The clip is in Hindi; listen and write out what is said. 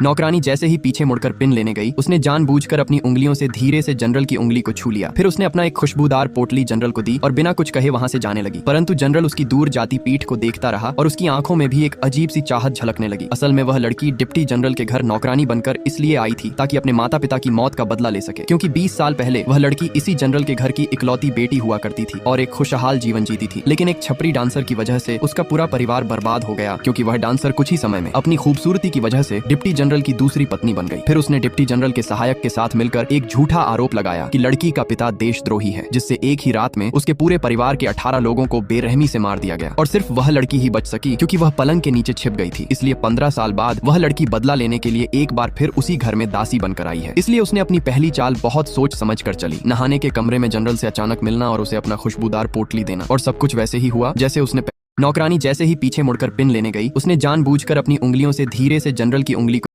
नौकरानी जैसे ही पीछे मुड़कर पिन लेने गई, उसने जानबूझकर अपनी उंगलियों से धीरे से जनरल की उंगली को छू लिया। फिर उसने अपना एक खुशबूदार पोटली जनरल को दी और बिना कुछ कहे वहां से जाने लगी। परंतु जनरल उसकी दूर जाती पीठ को देखता रहा और उसकी आंखों में भी एक अजीब सी चाहत झलकने लगी। असल में वह लड़की डिप्टी जनरल के घर नौकरानी बनकर इसलिए आई थी ताकि अपने माता पिता की मौत का बदला ले सके, क्योंकि 20 साल पहले वह लड़की इसी जनरल के घर की इकलौती बेटी हुआ करती थी और एक खुशहाल जीवन जीती थी। लेकिन एक छपरी डांसर की वजह से उसका पूरा परिवार बर्बाद हो गया, क्योंकि वह डांसर कुछ ही समय में अपनी खूबसूरती की वजह से डिप्टी जनरल की दूसरी पत्नी बन गई। फिर उसने डिप्टी जनरल के सहायक के साथ मिलकर एक झूठा आरोप लगाया कि लड़की का पिता देशद्रोही है, जिससे एक ही रात में उसके पूरे परिवार के 18 लोगों को बेरहमी से मार दिया गया और सिर्फ वह लड़की ही बच सकी, क्योंकि वह पलंग के नीचे छिप गई थी। इसलिए 15 साल बाद वह लड़की बदला लेने के लिए एक बार फिर उसी घर में दासी बनकर आई है। इसलिए उसने अपनी पहली चाल बहुत सोच समझ कर चली। नहाने के कमरे में जनरल से अचानक मिलना और उसे अपना खुशबूदार पोटली देना, और सब कुछ वैसे ही हुआ जैसे उसने। नौकरानी जैसे ही पीछे मुड़कर पिन लेने गई, उसने जानबूझकर अपनी उंगलियों से धीरे से जनरल की उंगली